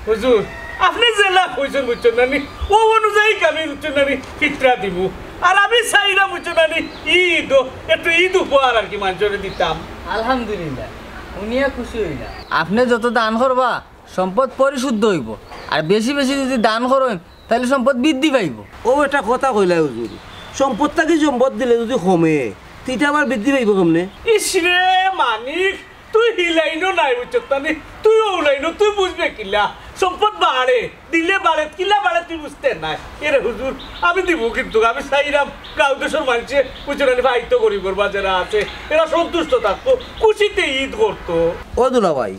হুজুর আপনি জেলা কইছেন বুঝছেন নানি ও অনুযায়ী আমি বুঝছেন নানি ফিতরা দিব আর আমি চাইলাম বুঝছেন নানি ঈদ একটু ঈদ উপহার আর কি মানুষের দিতাম আলহামদুলিল্লাহ উনিয়া খুশি হইলা আপনি যত দান করবা সম্পদ পরিশুদ্ধ হইব আর বেশি বেশি যদি দান করেন তাহলে সম্পদ বৃদ্ধি পাইব ও এটা কথা কইলা হুজুর সম্পদটাকে সম্পদ দিলে যদি কমে তিটা আবার বৃদ্ধি পাইব কেমনে ইসরে মানিক তুই হিলাইনো নাই বুঝছত নানি তুই ওলাইনো তুই বুঝবে কিলা সম্পদ বাড়ে দিলে বাড়ে কিলা বাড়ে তুই বুঝতে নাই এরে হুজুর আমি দিব কিন্তু আমি চাইলাম গাঁও দেশের মানুষে বুঝছো নানি ভাই তো গরিবর বাজারা আছে এরা সন্তুষ্ট থাকতো খুশিতে ঈদ করতো ও দুলা ভাই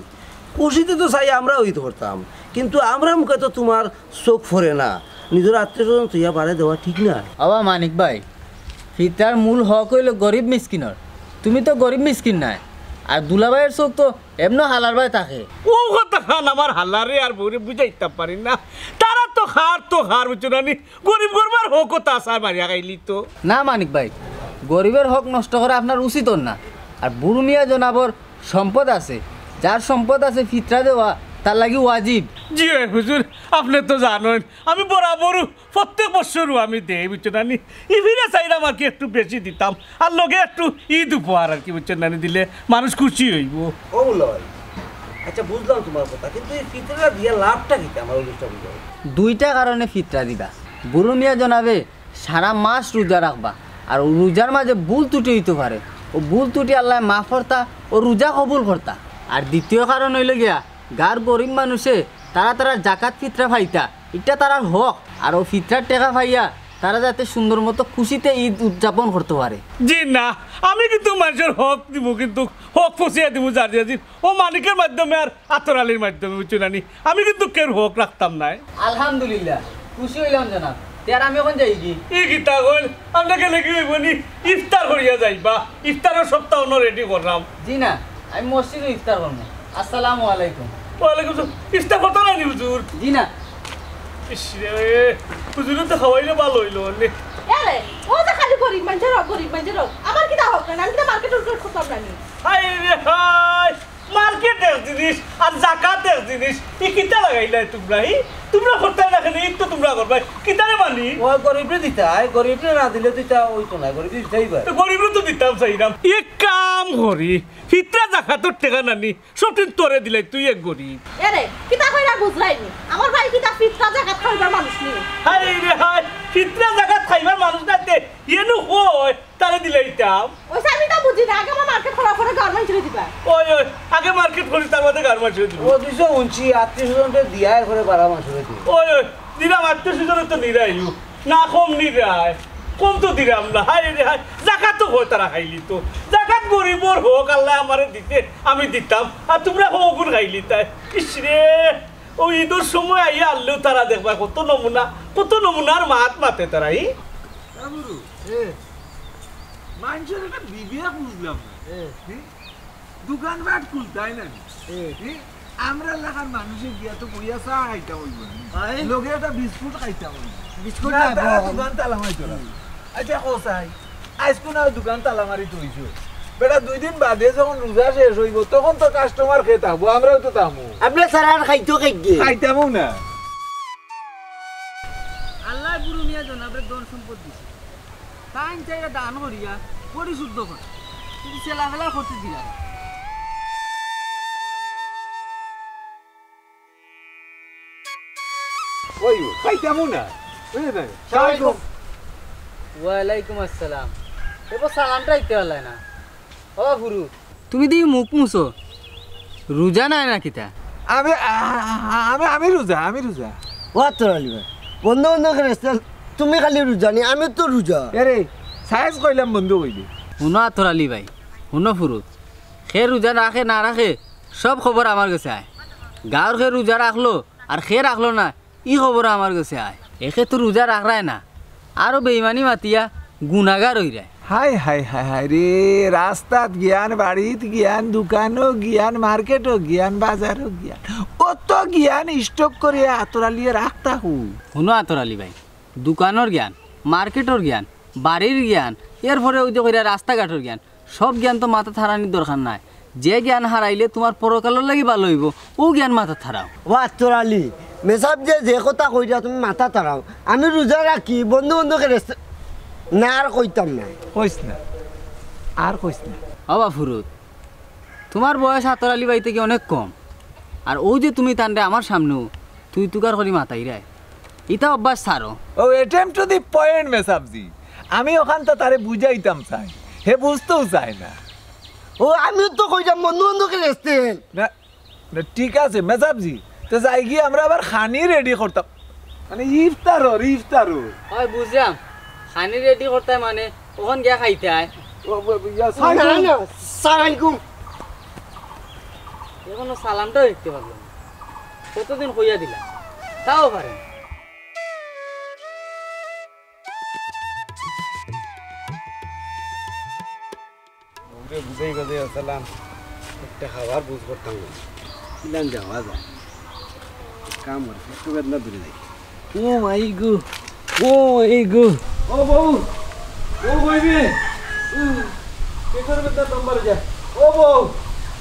খুশিতে তো চাই আমরাও ঈদ করতাম কিন্তু আমরা মুখে তো তোমার চোখ ফরে না নিজের আত্মীয় স্বজন তুইয়া বাড়ে দেওয়া ঠিক না আবা মানিক ভাই ফিতরার মূল হক হইল গরিব মিসকিনর তুমি তো গরিব মিসকিন নাই আর দুলাভাইয়ের চোখ তো এমন হালার ভাই থাকে ও কথা খান আমার হালারে আর বউরে বুঝাইতে পারি না তারা তো হার বুঝছো নানি গরিব গরবার হোক তা আসার মারিয়া খাইলি তো না মানিক ভাই গরিবের হক নষ্ট করা আপনার উচিত না আর বুরু মিয়া জনাবর সম্পদ আছে যার সম্পদ আছে ফিতরা দেওয়া তার লাগি ওয়াজিব জি হুজুর আপনি তো জানেন আমি বরাবর প্রত্যেক বছরও আমি দেই বুঝছো নানি ইভিনে চাইলাম আর কি একটু বেশি দিতাম আর লগে একটু ঈদ উপহার আর কি বুঝছো নানি দিলে মানুষ খুশি হইব ও লয় আচ্ছা বুঝলাম তোমার কথা কিন্তু এই ফিতরা দিয়া লাভটা কি আমার অনুষ্ঠান দুইটা কারণে ফিতরা দিবা বুরু মিয়া জনাবে সারা মাস রোজা রাখবা আর রোজার মাঝে ভুল ত্রুটি হইতে পারে ও ভুল ত্রুটি আল্লাহ মাফ করতা ও রোজা কবুল করতা আর দ্বিতীয় কারণ হইল গিয়া গার গরিব মানুষে তারা জাকাত ফিতরা পাইতা এটা তারার হক আর ও ফিতরার টেকা পাইয়া তারা যাতে সুন্দর মতো খুশিতে ঈদ উদযাপন করতে পারে জি না আমি কিন্তু মানুষের হক দিব কিন্তু হক ফসিয়ে দিব যার যে ও মালিকের মাধ্যমে আর আতর আলীর মাধ্যমে বুঝছো নানি আমি কিন্তু কেউ হক রাখতাম নাই আলহামদুলিল্লাহ খুশি হইলাম জানাব আর আমি এখন যাই কি এই গীতা কইল আপনাকে লেগে হইবনি ইফতার করিয়া যাইবা ইফতারের সপ্তাহ রেডি করলাম জি না আমি মসজিদে ইফতার করবো আসসালামু আলাইকুম ওয়ালাইকুম আসসালাম ইফতার করতে নাই হুজুর জি না ইসরে হুজুর তো খাওয়াইলে ভালো হইলো নে আরে ও তো খালি গরিব মানুষের আমার কি দা হোক না আমি তো মার্কেটে করতাম না হাই রে হাই মার্কেটের জিনিস আর জাকাতের জিনিস এই কিতা লাগাইলা তোমরা করতে রাখেন এই তো তোমরা করবাই কিতারে মানি ও গরিবরে দিতাই গরিবরে না দিলে তুইটা ওই তো না গরিব দিতাইবা গরিবরে তো দিতাম চাইলাম এক কাম করি ফিতরা জাকাতের টাকা নানি সবদিন তোরে দিলাই তুই এক গরিব আরে কিতা কইরা বুঝলাইনি আমার ভাই কিতা ফিতরা জাকাত খাইবার মানুষ নি হাই রে হাই ফিতরা জাকাত খাইবার মানুষ নাতে এনু হয় তারে দিলাইতাম ওই আমি তো বুঝি না আগে আমার মার্কেট খোলা করে গার্মেন্টস রে দিবা ওই আগে মার্কেট করি তার মধ্যে গার্মেন্টস রে দিব ও 279 আত্মীয় স্বজনকে দিয়ার করে বাড়া মাস রে দিই ওই দিলাম আত্মীয় স্বজনে তো নিরাইও না কম নিরাই কম তো দিলাম না হাই রে হাই জাকাত তো হয় তারা খাইলি তো জাকাত গরিবর হোক আল্লাহ আমারে দিতে আমি দিতাম আর তোমরা হোগুন খাইলি তাই ইসরে ওই ঈদের সময় আইয়া আনলেও তারা দেখবা কত নমুনার মাত মাতে তারা মানুষের একটা বিবেক বুঝলাম দোকানপাট খুলতাই না আমরা এলাকার মানুষের গিয়া তো কইয়া চা খাইতাম লগে একটা বিস্কুট খাইতাম বিস্কুট দোকান তালা মারি তোলা আচ্ছা কোথায় আজকে না দোকান তালা মারি তৈছো বেটা 2 দিন বাদে যখন রোজা শেষ হইব তখন তো কাস্টমার খেয়ে থাকবো আমরাও তো থামো আপনি স্যার আর খাইতামও না আল্লাহ বুরু মিয়া জনাবের ধন সম্পদ দিছে তাই চাইরা দান করিয়া পরিশুদ্ধ কর তুমি চেলাফেলা করতে দিলা ওই খাইতামও না বুঝলে সালামালাইকুম ওয়ালাইকুম আসসালাম এবার সালামটা দিতে পারলাই না ও বুরু তুমি দি মুখ মুছো রোজা নাই না কিতা আমি আমি রোজা ও তোরালি ভাই বন্ধু করে তুমি খালি রোজা নি আমি তো রোজা আরে সাইজ কইলাম বন্ধু কইলি শুনো আতর আলী ভাই শুনো ফুরু সে রোজা রাখে না রাখে সব খবর আমার কাছে আয় গাঁৱৰ সে রোজা রাখলো আর সে রাখলো না ই খবর আমার কাছে আয় একে তো রোজা রাখরায় না আরো বেইমানি মাতিয়া গুণাগার হই যায় হাই হাই হাই হাই রে রাস্তাত জ্ঞান বাড়িত জ্ঞান দোকানও জ্ঞান মার্কেটও জ্ঞান বাজারও জ্ঞান অত জ্ঞান স্টক করে আতরালিয়ে রাখতা হু শুনো আতর আলী ভাই দোকানের জ্ঞান মার্কেটর জ্ঞান বাড়ির জ্ঞান এরপরে ওই যে কইরা রাস্তাঘাটের জ্ঞান সব জ্ঞান তো মাথা থারানির দরকার নাই যে জ্ঞান হারাইলে তোমার পরকালের লাগি ভালো হইব ও জ্ঞান মাথা থারাও তোর আলী মেসাব যে কথা কইরা তুমি মাথা তারাও আমি রোজা রাখি বন্ধু বন্ধুকে না আর কইতাম না কইস না আর কইস না বাবা ফুরুত তোমার বয়স আতর আলী বাড়ি থেকে অনেক কম আর ও যে তুমি তান্ডে আমার সামনেও তুই তুকার করি মাথাই রায় এটা অভ্যাস ছাড়ো ও এটেম্প টু দি পয়েন্ট মেসাবজি আমি ওখান তো তারে বুঝাইতাম চাই হে বুঝতেও চায় না ও আমিও তো কইতাম বন্ধু বন্ধুকে না না, ঠিক আছে মেসাবজি তো যাই গিয়ে আমরা আবার খানি রেডি করতাম মানে ইফতারও হয় বুঝলাম খানি রেডি করতে মানে ওখান গিয়া খাইতে আয় সালামালাইকুম এখনো সালামটাও দেখতে পারলাম কতদিন হইয়া দিলাম তাও পারে বুঝাই বাজে আসলাম একটা খাবার বুঝ করতাম না কিলান যাওয়া যায় কাম আর একটু বেদনা দূরে যাই ও মাই গো ও বউ ও বইবে কেসর বেদনা নম্বর যা ও বউ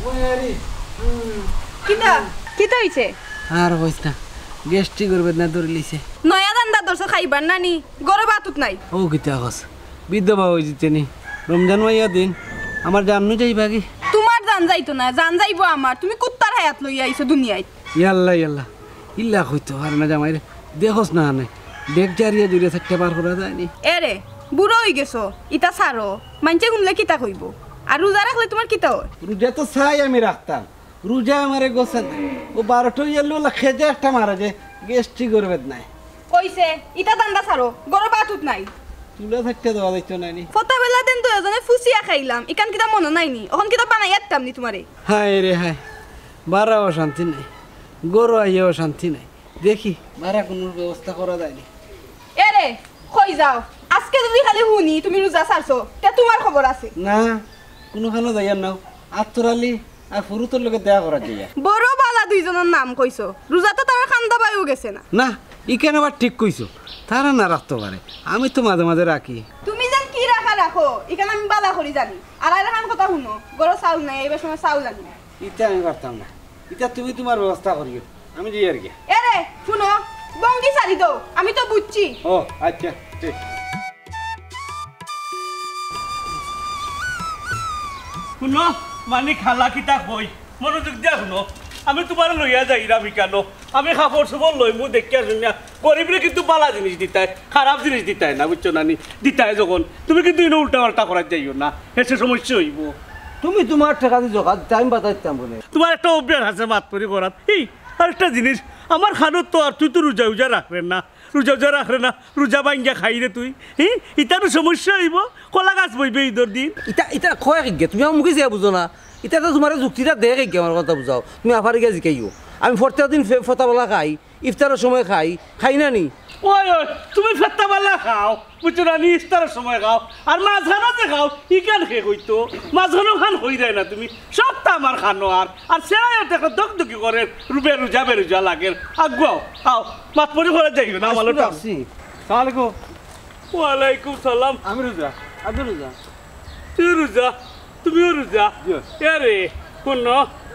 ময়ারি কিতা হইছে আর হইছ না গ্যাস্ট্রিক এর বেদনা দূরে লিছে নয়া দান্দা দর্শক খাইবার নানি গরো বাতুত নাই ও কিতা কস বিধবা হই জিতেনি রমজান মাইয়া দিন আমার জাননু যাইবা কি তোমার জান যাইতো না জান যাইবো আমার তুমি কুত্তার হায়াত লইয়া আইছো দুনিয়ায় ইয়াল্লা ইল্লা হইতো আর না জামাই দেখোস না নে ডেক জারিয়া জুড়ে থাকতে পার করা যায়নি এরে বুড়ো হই গেছো ইটা সারো মানছে শুনলে কিতা কইব আর রোজা রাখলে তোমার কিতা হয় রোজা তো চাই আমি রাখতাম রোজা আমারে গোছে না ও 12টা এলো খেজে একটা মারা যে গ্যাস্ট্রিক করবে নাই কইছে ইটা দান্দা সারো গরো বাতুত নাই চুলা থাকতে দেওয়া যাইতো নাইনি ফটা বেলা দেন তো এজনে ফুসিয়া খাইলাম ইকান কিতা মনে নাইনি এখন কিতা বানাই আত্তাম নি তোমারে হায় রে হায় বারাও শান্তি নাই গরু আইয়াও শান্তি নাই দেখি বারা কোনো ব্যবস্থা করা যায়নি এরে কই যাও আজকে যদি খালি হুনি তুমি রোজা সারছো তে তোমার খবর আছে না কোনোখানে যাইয়ার নাও আত্তরালি আর ফুরুতর লোকে দেয়া করা যাইয়া বড় বালা দুইজনের নাম কইছো রোজা তো তারা খান্দা পাইও গেছে না না ইকেন আবার ঠিক কইছো তারা না রাখতে পারে আমি তো মাঝে মাঝে রাখি তুমি যেন কি রাখা রাখো এখানে আমি বালা করি জানি আর আর কথা শুনো গরো চাউল নাই এবার সময় চাউল জানি না ইটা আমি পারতাম না ইটা তুমি তোমার ব্যবস্থা করিও আমি যাই আর কি এরে শুনো বঙ্গি সারি দাও আমি তো বুঝছি ও আচ্ছা ঠিক শুনো মানে খালা কিতা কই মনোযোগ দিয়া শুনো আমি তোমার লইয়া যাইরামি কেন আমি খাবার সবর লই মু দেখিয়া শুনিয়া গরিবরে কিন্তু বালা জিনিস দিতাই খারাপ জিনিস দিতাই না বুঝছো নানি দিতাই যখন তুমি কিন্তু ইনো উল্টা পাল্টা করার যাইও না এসে সমস্যা হইব তুমি তোমার টাকা দিয়ে জোগাড় টাইম বাতাইতাম বলে তোমার একটা অভ্যাস আছে মাত করি করার এই আর একটা জিনিস আমার খানত তো আর তুই তো রোজা উজা রাখবেন না রোজা রাখবে না রোজা ভাঙ্গিয়া খাই রে তুই ইতারও সমস্যা হইব কলা গাছ বইবে ঈদের দিন ইটা খোয়া গে তুমি আমার মুখে যা বুঝো না এটা তো তোমার যুক্তিটা দেখে গে আমার কথা বুঝাও তুমি আফারে গিয়ে জিকাইও আমি প্রত্যেক দিন ফতাবেলা খাই ইফতারের সময় খাই না নি ওই তুমি ফেত্তাবাল্লা খাও বুঝছো না নি ইফতারের সময় খাও আর মাঝখানো যে খাও ই কেন খেয়ে কইতো মাঝখানো খান হই যায় না তুমি সবটা আমার খানো আর সেরা একটা দকদকি করে রোজা বেরোজা লাগে আগুয়াও খাও মাত পরি করে যাইও না আমার সালামালাইকুম ওয়ালাইকুম সালাম আমি রোজা আদু রোজা তুই রোজা তুমিও রোজা এরে শুন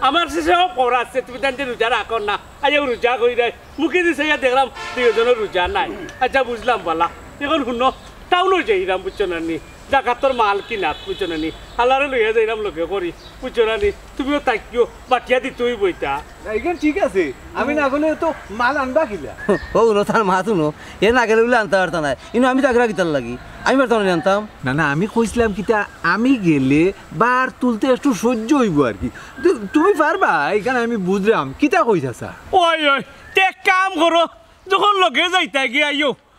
আমার শেষেও পড়া আছে তুমি জানতে রোজা রাখো না আইও রোজা করি দেয় মুখে দিছে দেখলাম দুজনের রোজা নাই আচ্ছা বুঝলাম বলা এখন শুন টাউনও যাইলাম বুঝছো না নি জাকাতর মাল কিনা বুঝছো না নি হালারে লইয়া যাইলাম লোকে করি বুঝছো না নি তুমিও তাকিও বাটিয়া দি তুই বইতা এইখান ঠিক আছে আমি না গেলে তো মাল আনবা কিলা ও নো তার মা তুনো এ না গেলে বলে আনতে পারতাম না কিন্তু আমি তাকে রাখিতার লাগি আমি পারতাম না আনতাম না আমি কইছিলাম কিতা আমি গেলে বার তুলতে একটু সহ্য হইব আর কি তুমি পারবা এখানে আমি বুঝলাম কিতা কইছাছা ওই তে কাম করো যখন লগে যাইতা গিয়ে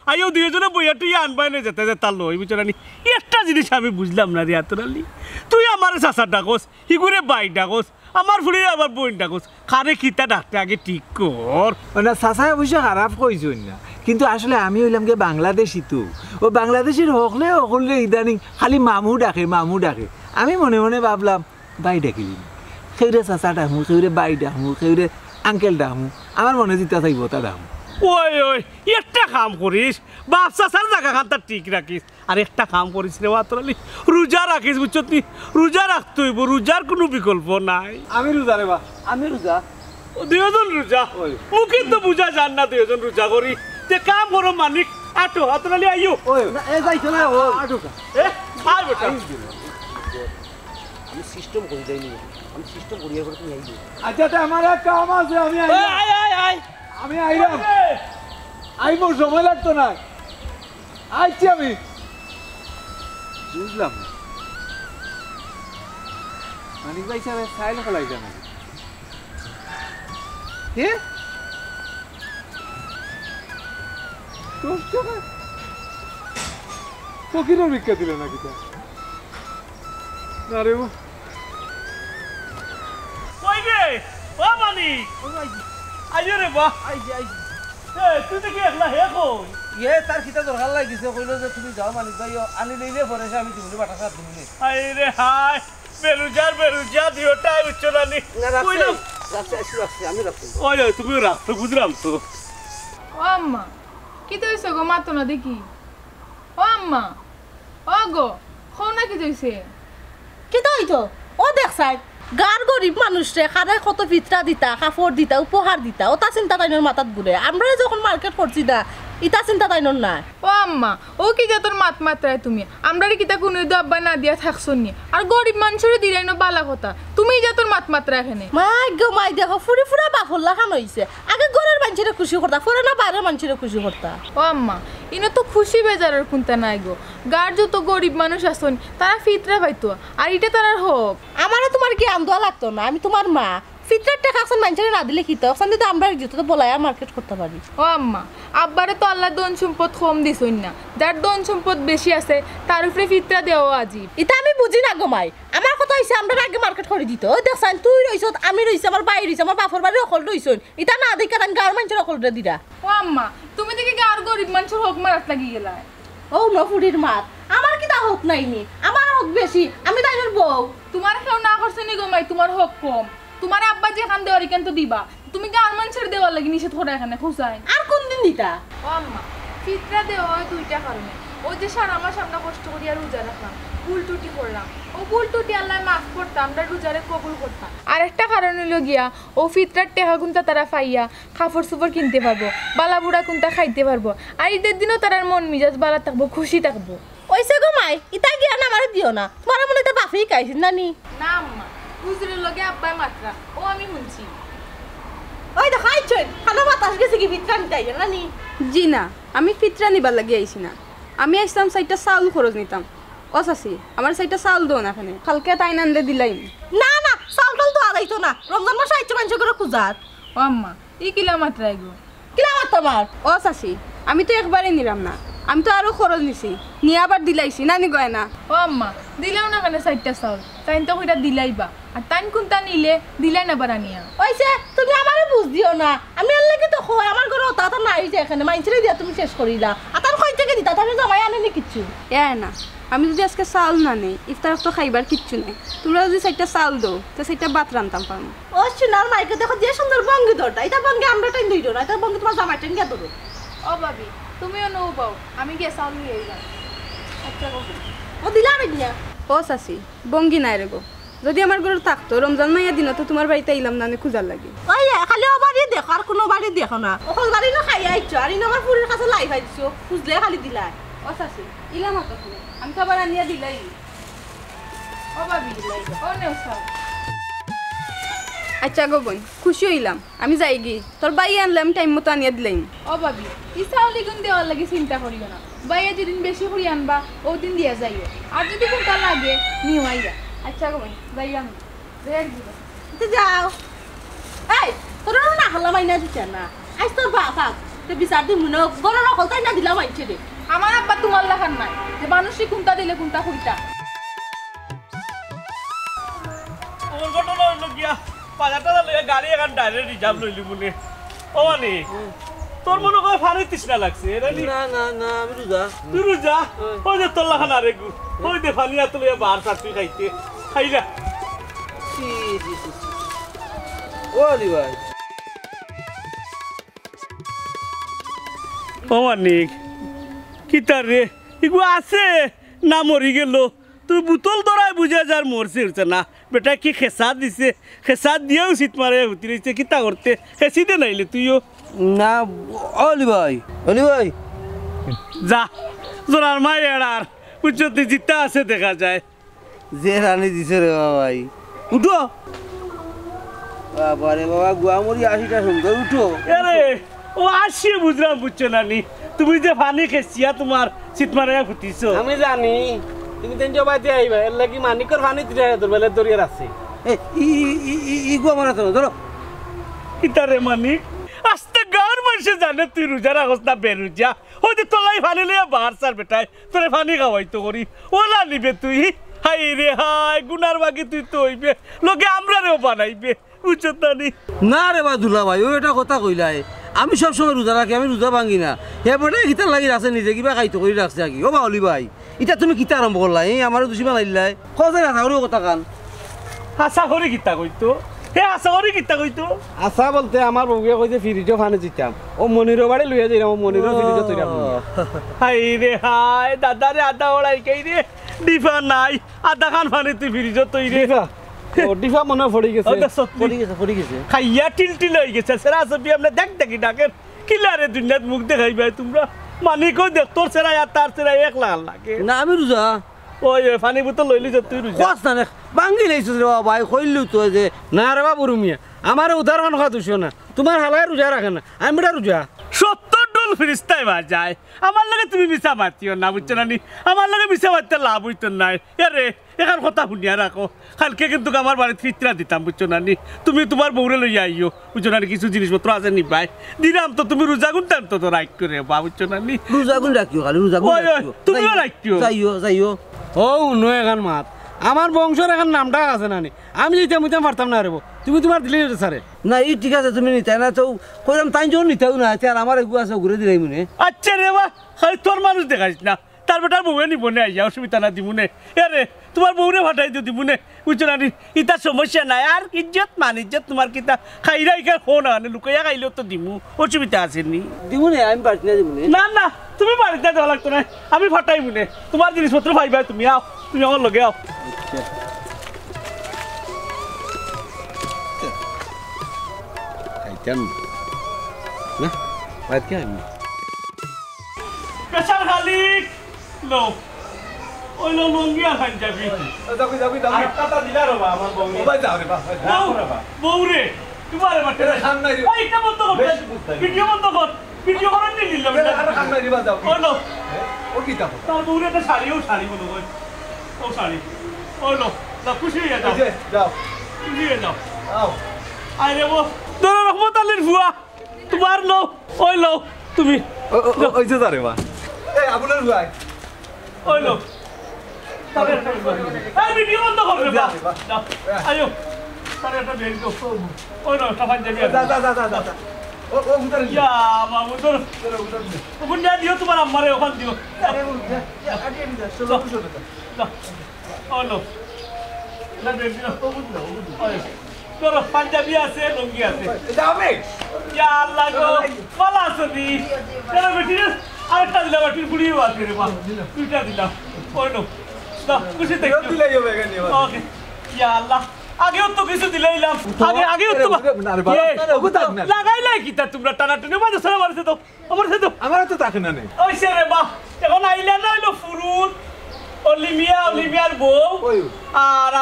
আইও দুইজনে বইয়া তুই আনবাই না যেতে তার লই বুঝছো না নি একটা জিনিস আমি বুঝলাম না রে আতরালি তুই আমার চাচার ডাকস হিগুরে বাই ডাকস আমার ফুলিয়ে আবার বোন ডাকস খারে কিতা ডাকতে আগে ঠিক কর না চাচাই অবশ্য খারাপ কইছই না কিন্তু আসলে আমি হইলাম গে বাংলাদেশি তো ও বাংলাদেশের হকলে ইদানিং খালি মামু ডাকে আমি মনে মনে ভাবলাম বাই ডাকিলি সেউরে চাচা ডাকমু সেউরে বাই ডাকমু সেউরে আঙ্কেল ডাকমু আমার মনে জিতা চাইব তা ডাকমু ওই ওই একটা কাম করিস বাপসা সার জায়গা খান তার ঠিক রাখিস আর একটা কাম করিস রে বাতরালি রোজা রাখিস বুঝছো তুই রোজা রাখতে হইব রোজার কোনো বিকল্প নাই আমি রোজা রে বা আমি রোজা দুজন রোজা মুখে তো বুঝা যান না দুজন রোজা করি তে কাম করো মানিক আটো হাতরালি আইও ওই এ যাইছ না ও আটুকা এ আর বেটা আমি সিস্টেম করে দেইনি আমি সিস্টেম করিয়া করে তুমি আইবি আচ্ছা তে আমার এক কাম আছে আমি আই আমি আইলাম আইবো সময় লাগতো না আইছি আমি বুঝলাম মানিক ভাই স্যার সাইল খলাই দেন কে ফকিরের ভিক্ষা দিলে নাকি তা না রে কই রে ও মানিক আইও রে বা আইছি আইছি এ তুই তো কি একলা হে কই এ তার খিতা দরকার লাগিছে কইলো যে তুমি যাও মানিক ভাই আনি লইলে পরে আমি তুমি বাটা সাত দিনে হাই রে হাই বেরুজা দিওটাই উচ্চরানি কইলাম রাখছি আমি রাখছি ওই তুমি রাখতো বুঝলাম তো ও আম্মা কি তৈছে গো মাতো না দেখি ও আম্মা ও গো হো না কি তৈছে কি তো হইতো ও দেখ সাই গার গরিব মানুষরে খারে কত পিত্রা দিতা কাপড় দিতা উপহার দিতা ওটা চিন্তা তাইনোর মাথাত ঘুরে আমরা যখন মার্কেট করছি না ইটা চিন্তা তাইনোর না ও আম্মা ও কি যা তোর মাত মাত্রায় তুমি আমরা কিতা কোনো আব্বা না দিয়া থাকছো নি আর গরিব মানুষের দিলাই না বালা কথা তুমি যা তোর মাত মাত্রা এখানে মাই গো মাই দেখো ফুরি ফুরা বাফল্লা খান হইছে আগে ঘরের মানুষের খুশি করতা ফুরে না বাইরের মানুষের খুশি করতা ও আম্মা ইনো তো খুশি বেজারের কোনটা নাই গো গার যত গরিব মানুষ আসন তারা ফিতরা পাইতো আর এটা তারার হোক আমারও তোমার কি আন্দোয়া লাগতো না আমি তোমার মা ফিতরার টাকা আসন মানুষের না দিলে খিতো ওখান তো আমরা যেত তো বলাই মার্কেট করতে পারি ও আম্মা আব্বারে তো আল্লাহ দন সম্পদ কম দিছই না যার দন সম্পদ বেশি আছে তার উপরে ফিতরা দেওয়া আজিব এটা আমি বুঝি না গো মাই আমার কথা হইছে আমরা আগে মার্কেট করে দিত ওই দেখছান তুই রইছ আমি রইছি আমার ভাই রইছে আমার বাপর বাড়ি অকল রইছন এটা না দেখা আমি গাঁর মানুষের অকল দিরা ও আম্মা তুমি দেখি গার গরিব মানুষের হোক মারাত লাগি গেলা ও নফুরির মাত আমার কি তা হোক নাইনি আমার হোক বেশি আমি তাইনের বউ তোমার কেউ না করছে নি গোমাই তোমার হোক কম তোমার আব্বা যেখান দেওয়ার কেন তো দিবা তুমি গার মানুষের দেওয়ার লাগি নিষেধ করে এখানে খুঁজাই আর কোন দিন দিতা ও আম্মা ফিতরা দেওয়া হয় দুইটা কারণে ওই যে সারা মাস আমরা কষ্ট করি আর রোজা রাখলাম ভুল টুটি করলাম ও ভুল টুটি আল্লাহ মাফ করতাম আমরা রোজারে কবুল করতাম আর একটা কারণ হইল গিয়া ও ফিতরার টেহা কুন্তা তারা ফাইয়া কাপড় চোপড় কিনতে পারবো বালা বুড়া কুন্তা খাইতে পারবো আর ঈদের দিনও তারার মন মিজাজ বালা থাকবো খুশি থাকবো ওইসে গো মাই ইতা গিয়া না আমার দিও না তোমার মনে তো বাফি খাইছিস নানি না আম্মা হুজুরের লগে আব্বাই মাত্রা ও আমি শুনছি ওই দেখো আইছই খানা বাতাস গেছে কি ভিতরা নিতাই নানি জি না আমি ফিতরা নিবার লাগি আইছি না আমি আইসাম সাইডটা চাউল খরচ নিতাম ও চাচি আমার সাইডটা চাউল দো না এখানে কালকে তাই নানলে দিলাই না না চাউল টাউল তো আদাইতো না রমজান মাস আইছে মানুষ করে খুঁজাত ও আম্মা ই কিলা মাত্রাই গো কিলা আমার তোমার ও চাচি আমি তো একবারে নিলাম না আমি তো আরো খরচ নিছি নিয়ে আবার দিলাইছি নানি গয় না ও আম্মা দিলাও না কেন চারটা চাউল তাইন তো কইটা দিলাইবা আর তাইন কোনটা নিলে দিলাই না বারানিয়া ওইসে তুমি আমারে বুঝ দিও না আমি আর লাগে তো কই আমার ঘরে ওটা তো নাই যে এখানে মাইনছরে দিয়া তুমি শেষ করিলা আর তার কই থেকে দিতা তাহলে জামাই আনেনি কিচ্ছু এ না আমি যদি আজকে চাউল না নেই ইফতার তো খাইবার কিচ্ছু নাই তোমরা যদি সাইডটা চাউল দো তো সাইডটা ভাত রান্তাম পারবো ও সোনার মাইকে দেখো যে সুন্দর ভঙ্গি ধরটা এটা ভঙ্গি আমরা টাইম দিই না এটা ভঙ্গি তোমার জামাই টাইম গিয়া ধরো ও ভাবি তুমিও নৌ পাও আমি গিয়ে চাউল নিয়ে যাই আচ্ছা ও দিলা আমি দিয়া ও চাচি বঙ্গি নাই রে গো যদি আমার ঘরে থাকতো রমজান মাইয়া দিন তো তোমার বাড়িতে আইলাম না খুঁজার লাগে ওই খালি ও বাড়ি দেখো আর কোনো বাড়ি দেখো না ওখান বাড়ি না খাই আইছো আর ইন আমার পুরীর কাছে লাই পাইছো খুঁজলে খালি দিলা ও চাচি ইলাম তো আমি খাবার আনিয়া দিলাই ও ভাবি ও নেও চাউল আচ্ছা গো বোন খুশি হইলাম আমি যাই গি তোর বাই আনলাম টাইম মতো আনিয়া দিলাম ও ভাবি ই চাউল দিগুন দেওয়ার লাগে চিন্তা করিও না বাইয়া যেদিন বেশি করি আনবা ও দিন দিয়া যাইও আর যদি কোনটা লাগে নিও আইয়া আচ্ছা গো বোন যাই আমি যাই দিবা তো যাও এই তোরা না হলা মাইনা দিতে না আজ তোর বাপ তে বিচার দি মনে গরো নকল তাই না দিলাম আইছে রে আমার আব্বা তোমার লাখান নাই যে মানুষই কোনটা দিলে কোনটা কইতা ওর ঘটনা হইল গিয়া বাজারটা লইয়া গাড়ি এখন ডাইরেক্ট রিজার্ভ লইলি মনে ও মানে তোর মনে করে ফানি তৃষ্ণা লাগছে না না না আমি রোজা তুই রোজা ওই যে তোর লাখান আরে গু ওই দে ফানি আর তুই বার চাটনি খাইতে খাইলা ও আলি ভাই ও মানিক কিতা রে এগুলো আছে না মরি গেল তুই বোতল ধরায় বুঝে যার মরছে উঠছে না বেটা কি খেসা দিছে খেসা দিয়েও শীত মারে হুতি রয়েছে কিতা করতে খেসি দে নাইলে তুইও না অলি ভাই যা জোরার মাই এড়ার উচ্চতে জিতা আছে দেখা যায় যে রানি দিছে রে ভাই উঠো বাবারে বাবা গুয়ামরি 80টা সুন্দর উঠো আরে ও আসিয়ে বুঝলাম বুঝছো নানি তুমি যে পানি খেসিয়া তোমার শীত মারে ফুটিছো আমি জানি তুমি তেন জবাইতে আইবা এর লাগি মানিকর পানি দিরা দরবেলে দরিয়া রাখছে ই গুয়ামরা তো ধরো কিতারে মানিক আস্তে গাঁর মানুষে জানে তুই রোজা রাখস না বেরুজা হয়তো তোলাই ফানি লিয়া বাহার সার বেটায় তোরে ফানি খাওয়াইতো করি ওলা নিবে তুই হাই রে হাই গুনার বাকি তুই তো হইবে লোকে আমরা রেও বানাইবে বুঝছো নানি না রে বা দুলা ভাই ও এটা কথা কইলাই আমি সব সময় রোজা রাখি আমি রোজা ভাঙি না এবারে কিতা লাগি রাখছে নিজে কিবা খাইতো করি রাখছে কি ও বা অলি ভাই এটা তুমি কিতা আরম্ভ করলা এই আমার দুষি বানাইলাই কত রাখা করি কথা কান আশা করি কিতা কইতো হে আশা করি কিতা কইতো আশা বলতে আমার বউকে কইতে ফ্রিজও ফানে দিতাম ও মনিরও বাড়ি লইয়া যাইলাম ও মনিরও ফ্রিজও তৈরি হাই রে হাই দাদা রে আদা ওড়াই কে রে ডিফা নাই আদা খান ফানি তুই ফ্রিজও তৈরি ও ডিফা মনে পড়ে গেছে পড়ে গেছে খাইয়া টিল হয়ে গেছে সেরা সবি আমরা দেখ দেখি ডাকের কিলারে দুনিয়াত মুখ দেখাই ভাই তোমরা মানিকও দেখ তোর সেরা আর তার সেরা এক লাল লাগে না আমি রোজা ওই পানি বোতল লইলি যে তুই রোজা কস না ভাঙ্গি লাইছিস রে ভাই কইলু তো যে না রে বা বুরু মিয়া আমার উদাহরণ কথা তুইছো না তোমার হালায় রোজা রাখে না আমি রোজা 70 ডল ফিরিস্তায় বাজায় আমার লাগে তুমি মিছা মাতিও না বুঝছো না নি আমার লাগে মিছা মারতে লাভ হইতো নাই আরে এখন কথা শুনিয়া রাখো কালকে কিন্তু আমার বাড়িতে ফিতরা দিতাম বুঝছো না নি তুমি তোমার বউরে লইয়া আইও বুঝছো না কিছু জিনিসপত্র আছে নি ভাই দিলাম তো তুমি রোজা গুনতাম তো রাইট করে বা বুঝছো না নি রোজা গুন রাখিও খালি রোজা গুন রাখিও তুমিও রাখিও যাইও ও নয় এখন মাত আমার বংশের এখন নামটা আছে না নি আমি যেতাম মুইতাম পারতাম না রে তুমি তোমার দিলে স্যারে না এই ঠিক আছে তুমি নিতে না তো কইলাম তাই যখন নিতেও না আর আমার এগু আছে ঘুরে দিলাই মনে আচ্ছা রে বা খালি তোর মানুষ দেখাইস না তার বেটার বউয়ে নিব না আইয়া অসুবিধা না দিবনে আরে তোমার বউরে ফাটাই দিও দিবনে বুঝছো না ইতার সমস্যা নাই আর ইজ্জত মান ইজ্জত তোমার কিতা খাইরা ইকার খো না লুকাইয়া খাইলেও তো দিমু অসুবিধা আছে নি দিবনে আমি পারছি না দিবনে না না তুমি বাড়িতে যাওয়া লাগতো না আমি ফাটাই মনে তোমার জিনিসপত্র পাইবা তুমি আও তুমি আমার লগে আও খাইতাম না বাইত কে আমি পেশার খালিক লো ওই লো লঙ্গি আর খান যাবি যাবি আর কাটা দিলা রে বাবা আমার বউ ও ভাই যাও রে বাবা বউ রে তোমার মাঠে খান নাই রে এই টা বন্ধ কর ভিডিও বন্ধ কর ভিডিও করেন নি দিলাম আর খান নাই রে বাবা যাও ও লো ও কি তা তার বউ রে একটা শাড়ি বলো ওই ও শাড়ি ও লো না খুশি হয়ে যাও যাও খুশি হয়ে যাও আও আরে বো তোর রহমত আলীর ফুয়া তোমার লো ওই লো তুমি ওই যে রে বা এই আবুলের ভাই ওই লো এই ভিডিও বন্ধ কর রে বা আয়ো তারে একটা বেল দো ওই লো টাফান যাবি যা ও উতার ইয়া মামু তোর ওখান দিও তোমার আম্মারে ওখান দিও ওই লো না বেল দিও তোর পাঞ্জাবি আছে লুঙ্গি আছে যাবে ইয়া আল্লাহ গো ভালো আছো নি তোর বেটি আরেকটা দিলাম একটু বুড়িও আছে রে মা দুইটা দিলাম ওই নো না খুশি দেখো দিলাই হবে কেন ওকে ইয়া আল্লাহ আগেও তো কিছু দিলাইলাম আগেও তো লাগাইলাই কিতা তোমরা টানাটানি মাঝে সারা মারছে তো আমার তো তাকে না নেই ওই সে রে বাহ এখন আইলা না হইলো ফুরুত অলি মিয়ার বউ আর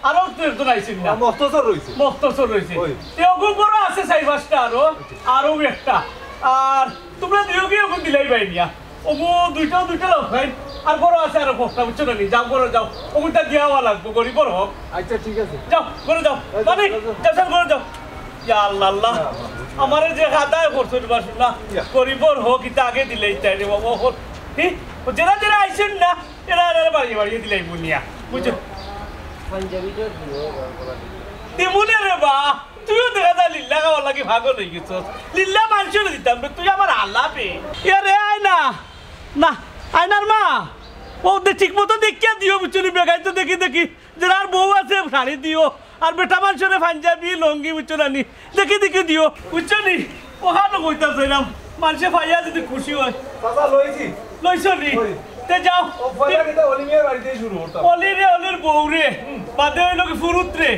আরো তো নাইছিল না মস্তসর রইছে তেও বড় আছে 4-5টা আরো একটা আর তোমরা দিওকে এখন দিলাই ভাই নিয়া ওগো দুইটা লোক ভাই আর বড় আছে আরো কষ্ট বুঝছো না যাও বড় যাও ওগুটা দিয়াওয়া লাগবে গরিবর হোক আচ্ছা ঠিক আছে যাও করে যাও মানে স্টেশন করে যাও ইয়া আল্লাহ আল্লাহ আমারে যে খাতায় করছো না গরিবর হোক ইতা আগে দিলেই তাই রে বাবা হোক ঠিক যারা আইছেন না এরা বাড়িয়ে দিলাই বুনিয়া বুঝছো পাঞ্জাবিটা দিমুনে রে বা তুইও দেখা যায় লিল্লা খাওয়ার লাগে ভাগো হয়ে গেছ লিল্লা মানুষের দিতাম তুই আমার আল্লাহ পে রে আয়নার মা ও ঠিক মতো দেখিয়া দিও বুঝলি বেগাই তো দেখি যার বউ আছে শাড়ি দিও আর বেটা মানুষের পাঞ্জাবি লঙ্গি বুঝছো না দেখি দিও বুঝছো নি ওখানে কইতাছিলাম মানুষে ভাইয়া যদি খুশি হয় চাচা লইছি লইছ নি তে যাও পয়লা কিটা অলি মিয়ার বাড়িতেই শুরু করতাম অলির বউ রে বাদে ওই লোক ফুরুত রে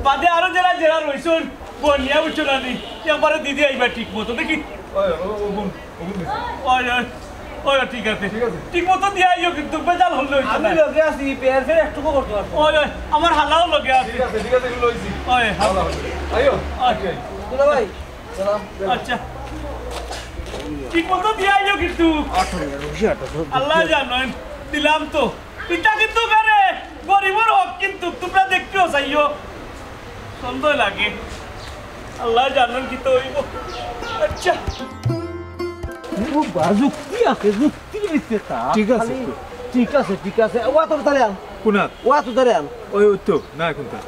বাদে আরো যারা রইছন বনিয়া উঠছো না নি একবারে দিদি আইবা ঠিক মতো দেখি ওই ওগুন ওই ওই ঠিক আছে ঠিক মতো দিয়ে আইও কিন্তু বেজাল হল আমি লগে আছি পেয়ার ফের একটুকু করতে পারবো ওই আমার হালাও লগে আছে ঠিক আছে লইছি ওই আইও আচ্ছা দুলা ভাই সালাম আচ্ছা ঠিক মতো দিয়ে আইও কিন্তু আল্লাহ জানেন দিলাম তো এটা কিন্তু বেরে গরিবর হক কিন্তু তোমরা দেখতেও চাইও সুন্দর লাগে আল্লাহ জানেন কি তো হইব আচ্ছা ও বাজুক্তি আছে যুক্তি আছে তা ঠিক আছে ওয়া তো তারে আন কোনা ওয়া তো তারে আন ওই তো না কোনটা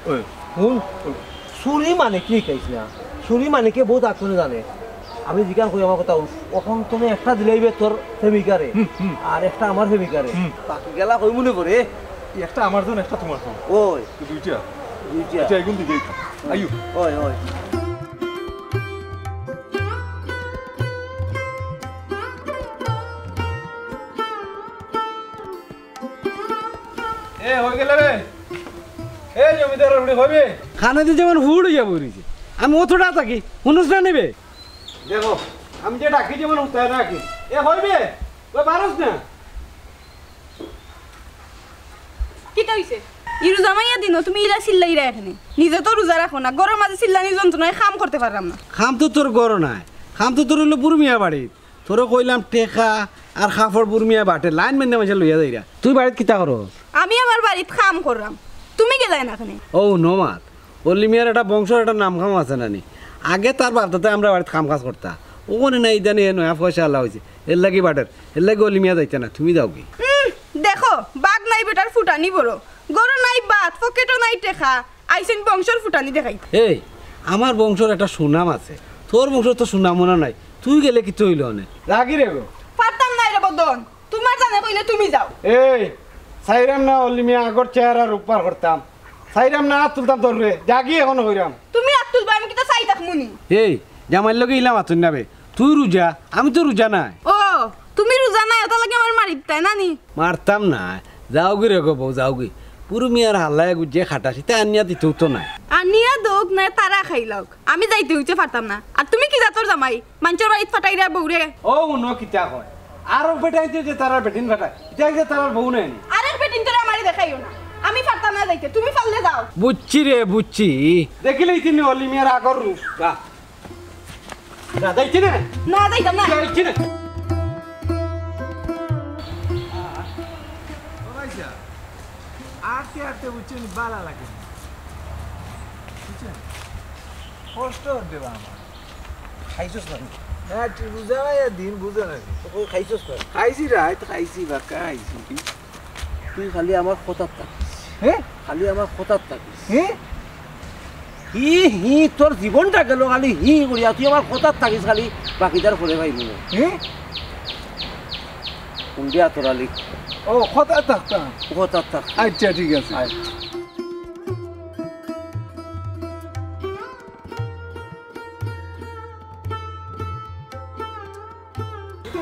ওই হুন সুরি মানে কি কইছ না সুরি মানে কে বহুত আত্মনে জানে আমি জিজ্ঞাসা করি আমার কথা এখন তুমি একটা দিলেইবে তোর প্রেমিকারে আর একটা আমার প্রেমিকারে বাকি গেলা কই মনে করে একটা আমার জন্য একটা তোমার জন্য ওই দুইটা দুইটা আচ্ছা এগুন দিকে আইও ওই এ হই গেল রে এ জমিদার রুড়ি হইবে খানা দিয়ে যেমন হুড় হইয়া বইছে আমি অতটা থাকি হুনুস না নেবে দেখো আমি যে ডাকি যেমন উত্তায় রাখি এ হইবে ওই পারস না কিটা হইছে ই রোজা মাইয়া দিন তুমি ইরা চিল্লাইরা এখানে নিজে তো রোজা রাখো না গরম মাঝে চিল্লানি যন্ত্রণায় কাম করতে পারলাম না খাম তো তোর গর নাই খাম তো তোর হইলো বুড়ু মিয়া বাড়ি তোর কইলাম টেকা আর খাফড় বুড়ু মিয়া বাটে লাইন মেন্দে মাঝে লইয়া যাইরা তুই বাড়িত কিতা করো আমি আমার বাড়িতে কাম করলাম তুমি গেলাই না এখানে ও নমাদ অলি মিয়ার একটা বংশের একটা নাম খাম আছে নানি আগে তার বাপদাতে আমরা বাড়িতে কাম কাজ করতা ওখানে না ইদানি নয়া পয়সা আল্লাহ হয়েছে এর লাগি বাটের এর লাগি অলি মিয়া যাইতে না তুমি যাও কি দেখো বাঘ নাই বেটার ফুটানি বড় গরু নাই বাত পকেটও নাই টেকা আইসেন বংশের ফুটানি দেখাই এই আমার বংশের একটা সুনাম আছে তোর বংশের তো সুনাম মনে নাই তুই গেলে কিছু হইল না রাগি রে গো পারতাম নাই রে বদন তোমার জানে কইলে তুমি যাও এই সাইরাম না অলি মিয়া আগর চেহারা রূপার করতাম সাইরাম না হাত তুলতাম তোর রে জাগি এখন হইরাম তুমি হাত তুলবা আমি কিটা চাই থাক মুনি এই জামাইর লগে ইলাম আতুন নাবে তুই রোজা আমি তো রোজা নাই ও তুমি রোজা নাই ওটা লাগে আমার মারিত তাই নানি মারতাম না যাও গি রে গো বউ যাও গি পুরো মিয়ার হাল্লায় গুজে খাটাছি তা আনিয়া দিতেও তো নাই আর নিয়া দোক না তারা খাইলাক আমি যাইতে হইতে পারতাম না আর তুমি কি জাতর জামাই মানুষের বাড়িতে ফাটাইরা বউরে ও ন কিতা কয় আরো বেটাইতে যে তারা বেটিন ফাটাই এটা যে তারার বউ নাই আরে বেটিন তোরা আমারে দেখাইও না আমি পারতাম না যাইতে তুমি পারলে যাও বুঝছি রে বুঝছি দেখিলেই তিনি অলি মিয়ার আগর রূপ গা না যাইছি না না যাইতাম না যাইছি না আটতে আটতে বুঝছেন বালা লাগে বুঝছেন কষ্ট দেবা আমার খাইছস না না রোজা দিন বুঝে না তুই খাইছস না খাইছি রাত খাইছি বা খাইছি তুই খালি আমার কথাত থাকিস হ্যাঁ খালি আমার কথাত থাকিস হ্যাঁ হি হি তোর জীবনটা গেল খালি হি করিয়া তুই আমার কথাত থাকিস খালি বাকিটার ফলে ভাইবি না হ্যাঁ কোনদিয়া তোরা লিখ ও কথা থাকতাম কথাত থাক আচ্ছা ঠিক আছে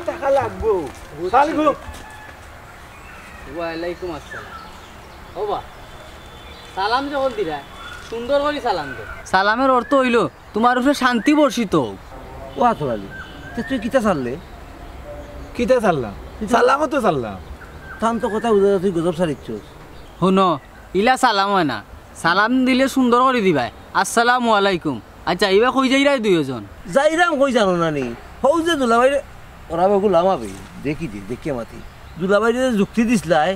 টাকা লাগবো চালগো ওয়ালাইকুম আসসালাম ওবা সালাম যখন দিরা সুন্দর করে সালাম দে সালামের অর্থ হইল তোমার উপরে শান্তি বর্ষিত ও আতরালি তুই কিতা চাললে কিতা চাললাম চাললামও তো চাললাম তান তো কথা বুঝা তুই গজব সারিচ্ছস শুনো ইলা সালাম হয় না সালাম দিলে সুন্দর করে দিবাই আসসালামু আলাইকুম আচ্ছা এবার কই যাইরাই দুইজন যাইরাম কই জানো না নি হৌ যে দুলাভাই ওরা বেগু লামাবে দেখি দি দেখে মাতি দুলাভাই যে যুক্তি দিসলাই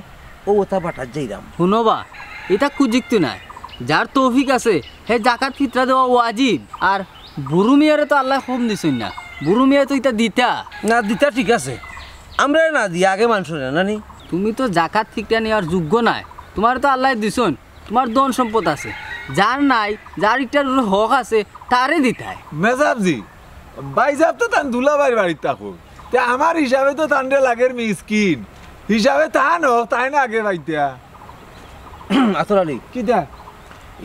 ও ওটা পাঠার যাইরাম শুনো বা এটা কুযুক্তি নাই যার তৌফিক আছে হে জাকাত ফিতরা দেওয়া ওয়াজিব আর বুরু মিয়ারে তো আল্লাহ কম দিছেন না বুরু মিয়া তো এটা দিতা না দিতা ঠিক আছে আমরা না দি আগে মানুষ না নানি তুমি তো জাকাত ফিতরা নেওয়ার যোগ্য নাই তোমার তো আল্লাহ দিছেন তোমার ধন সম্পদ আছে যার নাই যার একটার হক আছে তারে দিতায় মেজাবজি বাইজাব তো তান দুলাভাইয়ের বাড়িতে থাকুক তে আমার হিসাবে তো তান্ডে লাগের মিসকিন হিসাবে তান হোক তাই না আগে বাইতিয়া আসলে কিটা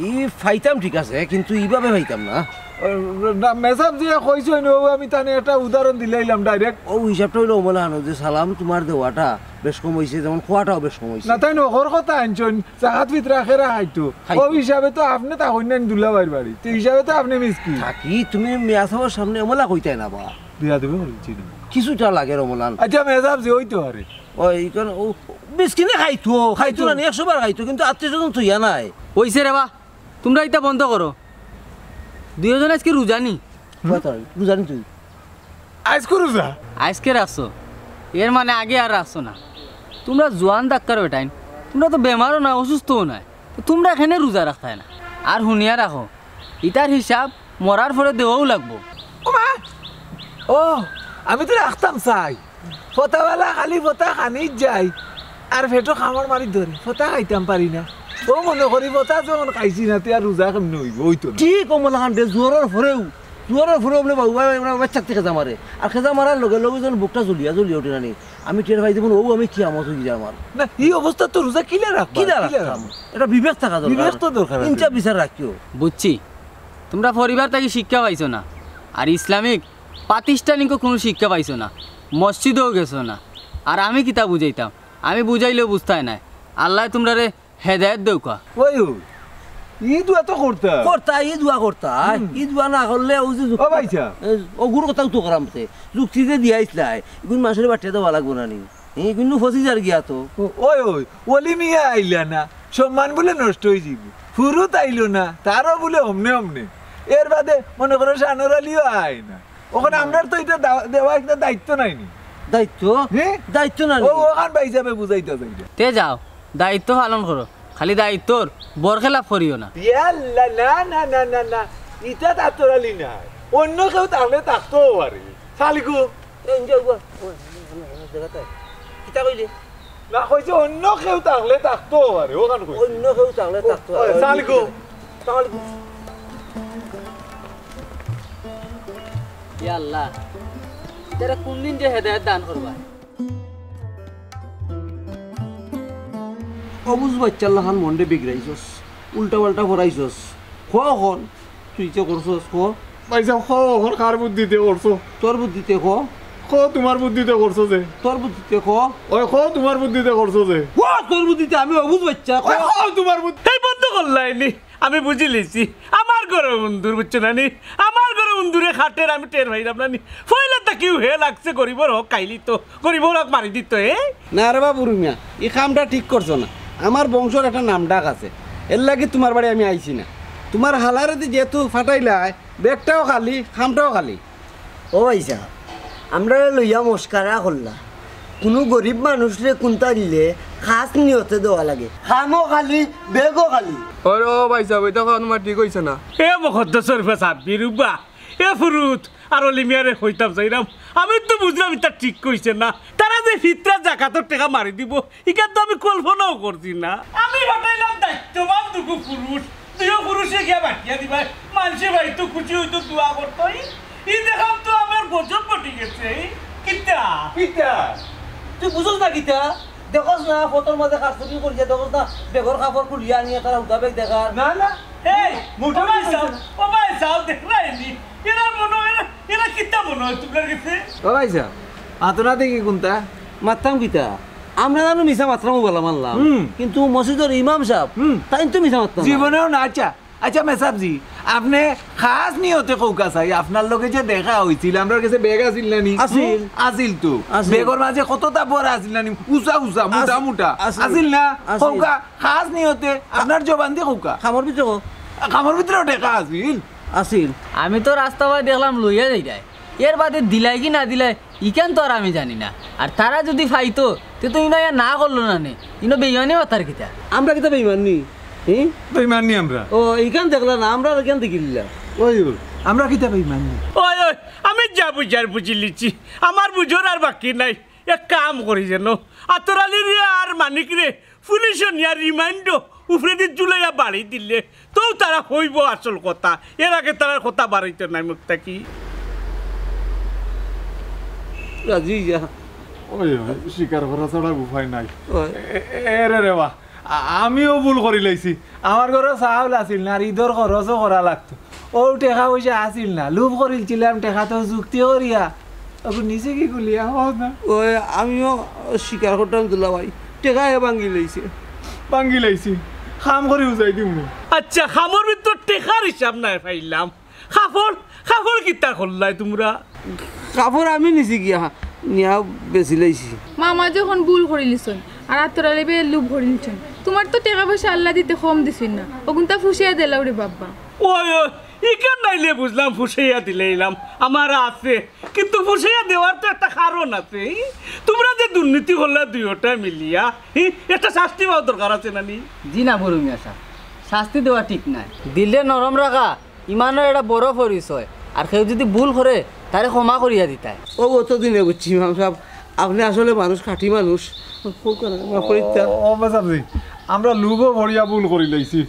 ই ফাইতাম ঠিক আছে কিন্তু এইভাবে ফাইতাম না মেসাব যে কইছো নো আমি তানে একটা উদাহরণ দিলাইলাম ডাইরেক্ট ও হিসাবটা হইলো ওমলা হানো যে সালাম তোমার দেওয়াটা বেশ কম হইছে যেমন খোয়াটাও বেশ কম হইছে না তাই নহর কথা আনছন জাহাত ভিতরা খেরা খাইতো ও হিসাবে তো আপনি তা হইনান দুলাভাইর বাড়ি তো হিসাবে তো আপনি মিসকি থাকি তুমি মিয়া সাহেবের সামনে ওমলা কইতাই না বা বিয়া দেবে বলছি কিছুটা লাগে রমলান আচ্ছা মেসাব যে হইতো আরে ওই কোন ও মিসকিনে খাইতো না 100 বার খাইতো কিন্তু আত্মীয়স্বজন তুইয়া নাই হইছে রে বা তোমরা এটা বন্ধ করো দুইজন আজকে রোজানি বুঝানি তুই আইস করু যা আজকে রাখছো এর মানে আগে আর রাখছো না তোমরা জোয়ান ডাক্তার বেটাইন তোমরা তো বেমারও না অসুস্থও নাই তো তোমরা এখানে রোজা রাখায় না আর শুনিয়া রাখো ইটার হিসাব মরার পরে দেওয়াও লাগবো ও আমি তো রাখতাম চাই ফতাওয়ালা খালি ফতা খানিত যাই আর ফেটো খামার মারি ধরে ফতা খাইতাম পারি না ও মনে করি ফতা যখন খাইছি না তুই আর রোজা কেমনি হইব ওইতো ঠিক কমলা খান জোরের ফরেও বলে বাচ্চার থেকে খেজা মারে আর খেজা মারার লগে লগে যখন বুকটা জ্বলিয়া ওঠে নানি আমি টের ভাই দেবো ও আমি কি আমত হয়ে যায় আমার না এই অবস্থা তো রোজা কিলে রাখ এটা বিবেক থাকা দরকার বিবেক তো দরকার ইনচা বিচার রাখিও বুঝছি তোমরা পরিবার থেকে শিক্ষা পাইছো না আর ইসলামিক প্রাতিষ্ঠানিক কোনো শিক্ষা পাইছো না মসজিদেও গেছো না আর আমি কিতা বুঝাইতাম আমি বুঝাইলেও বুঝতাই না আল্লাহ তোমরা রে হেদায়ত দেউকা ওই ঈদ তো করতা ঈদ না করলে ও যে ও ভাইছা ও গুরু কথা তো করামতে যুক্তি যে দিয়াইছলাই এগুন মাসের বাটিয়া দেওয়া লাগবো না নি এগুন 25,000 গিয়া তো ওই ওলি মিয়া আইলা না সম্মান বলে নষ্ট হয়ে যাব ফুরুত আইলো না তারও বলে অমনে এর বাদে মনে করো শানুর আলীও আয় না ওখানে আমরা তো এটা দেওয়া একটা দায়িত্ব নাইনি দায়িত্ব না ও ওখান পাই যাবে বুঝাইতে যাইবে তে যাও দায়িত্ব পালন করো খালি দায়িত্বর বরখেলাপ করিও না না ইটা তাতরালি না অন্য কেউ তাহলে থাকতেও পারে শালিকু কিতা কইলে না কইছে অন্য কেউ তাহলে থাকতেও পারে ওখান কই অন্য কেউ তাহলে থাকতো শালিকু ইয়া আল্লাহ তেরা কোন দিন যে হেদায়েত দান করবা অবুজ বাচ্চা লাহান মন্ডে বিগড়াইছস উল্টা পাল্টা ভরাইছস খন তুই যে করছস ভাইসা ওখান কার বুদ্ধিতে করছো তোর বুদ্ধিতে তোমার বুদ্ধিতে করছো যে তোর বুদ্ধিতে ওই তোমার বুদ্ধিতে করছো যে তোর বুদ্ধিতে আমি অবুজ বাচ্চা তোমার বুদ্ধি এই বন্ধ করলাইনি আমি বুঝি লিছি আমার ঘরে বন্ধুর বুঝছো না নি আমার ঘরে বন্ধুরে খাটের আমি টের ভাইলাম না নি ফয়লা তা কিউ হে লাগছে গরিবর হোক কাইলি তো গরিবর হোক মারি দিত না রে বাবু রুমিয়া এই কামটা ঠিক করছো না আমার বংশর একটা নাম ডাক আছে এর লাগে তোমার বাড়ি আমি আইছি না তোমার হালারে যেহেতু ফাটাইলাই ব্যাগটাও খালি খামটাও খালি ও ভাইসা আমরা লইয়া মস্কারা করলা কোনো গরিব মানুষরে কোনটা দিলে খাস নিয়তে দেওয়া লাগে খামও খালি বেগও খালি ওরে ও ভাই সাহেব এটা তোমার ঠিক হইছে না এ মুখদ্দ শরীফে সাব্বির উবা এ ফুরুত আর অলি মিয়ারে হইতাম যাইরাম আমি তো বুঝলাম এটা ঠিক কইছে না তারা যে ফিতরা জাকাতের টাকা মারি দিব ইকার তো আমি কল্পনাও করছি না আমি হটাইলাম দায়িত্ববান দুগু পুরুষ তুইও পুরুষে গিয়া বাকিয়া দিবা মানুষে ভাই তো খুশি হইতো দোয়া করতোই ই দেখাম তো আমার গজব পটি গেছে কিতা তুই বুঝোস না কিতা দেখোস না ফটোর মাঝে কারচুপি করিয়া দেখোস না বেগর কাপড় খুলিয়া নিয়ে তারা উঠা বেগ দেখার না এই মোটা ও ভাই সাহেব দেখ রাইনি এরা মনে এরা কিতা মনে হয় তোমার কাছে ও ভাই সাহেব আতনা দেখি কোনটা মারতাম কিতা আমরা জানো মিশা মাত্রামও বলা মানলাম কিন্তু মসজিদের ইমাম সাহেব তাই তো মিশা মাত্রাম জীবনেও না আচ্ছা মেসাবজি আপনি খাস নিয়তে কৌকা চাই আপনার লগে যে দেখা হয়েছিল আমার কাছে বেগ আসিল নানি আসিল তো বেগর মাঝে কতটা বড় আসিল নানি উঁচা মোটা আসিল না কৌকা খাস নিয়তে আপনার জবান দিয়ে কৌকা খামর ভিতরে দেখা আসিল আমি তো রাস্তা বাই দেখলাম লইয়া যাই যায় এর বাদে দিলাই কি না দিলাই ইকেন তো আর আমি জানি না আর তারা যদি ফাইতো তো ইনা না করলো না নে ইনো বেইমানি তার কিতা আমরা কিতা বেইমানি বেইমানি আমরা ও এইখান দেখলা না আমরা কেন দেখিলাম আমরা কিতা বেইমানি ওই আমি যা বুঝার বুঝি লিছি আমার বুঝোর আর বাকি নাই এক কাম করি যেন আতরালি রে আর মানিক রে পুলিশ নিয়া রিমাইন্ড উপরে দিয়ে জুলাইয়া বাড়ি দিলে তো তারা হইব আসল কথা এর আগে তারা কথা বাড়াইতে নাই মুখটা কি রাজি যা স্বীকার করা ছাড়া উপায় নাই এরে রে বা আমিও ভুল করি লাইছি আমার ঘরে চাউল আছিল না আর ঈদের খরচও করা লাগতো ও টেকা পয়সা আসিল না লুভ করিলছিলাম টেকা তো যুক্তি করিয়া এখন নিচে কি গুলিয়া হও না ওই আমিও স্বীকার করতাম দুলা ভাই টেকা ভাঙ্গি লইছে ভাঙ্গি লাইছি খাম করে উজাই দিম আচ্ছা খামর ভিতর টেকার হিসাব নাই পাইলাম খাফর কিতা করলাই তোমরা কাপড় আমি নিছি গিয়া নিয়া বেশি লাইছি মামা যখন ভুল করিলিছন আর তোরা লেবে লুপ করিলছন তোমার তো টাকা পয়সা আল্লাহ দিতে কম দিছিন না ওগুনটা ফুসিয়া দিলাও রে বাবা ওই ইকান নাইলে বুঝলাম ফুসাইয়া দিলাম আমার আছে কিন্তু ফুসাইয়া দেওয়ার তো একটা কারণ আছে তোমরা যে দুর্নীতি হল্লা দুইটা মিলিয়া একটা শাস্তি পাওয়া দরকার আছে নানি জি না বড় মিয়া সাহেব শাস্তি দেওয়া ঠিক নাই দিলে নরম রাখা ইমানের একটা বড় পরিচয় আর কেউ যদি ভুল করে তারে ক্ষমা করিয়া দিতায় ও অতদিনে বুঝছি ইমাম সাহেব আপনি আসলে মানুষ খাঁটি মানুষ আমরা লুভও ভরিয়া ভুল করি লাইছি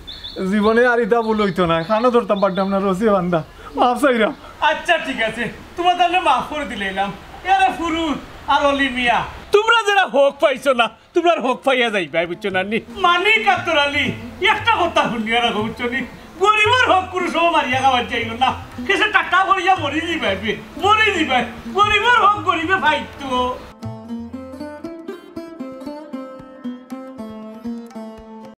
জীবনে আর ইটা ভুল হইতো না খানো ধরতাম পারতাম না রসি বান্ধা মাফ চাইরা আচ্ছা ঠিক আছে তোমার তাহলে মাফ করে দিলাম এরা ফুরুত আর অলি মিয়া তোমরা যারা হোক পাইছো না তোমরা হোক পাইয়া যাইবাই বুঝছো না নি মানি কাতর আলী একটা কথা শুনিয়া রাখো বুঝছো নি গরিবের হোক কোনো সময় মারিয়া খাবার চাইল না কেসে টাকা ভরিয়া মরি যাইবে গরিবের হোক গরিবে ভাইতো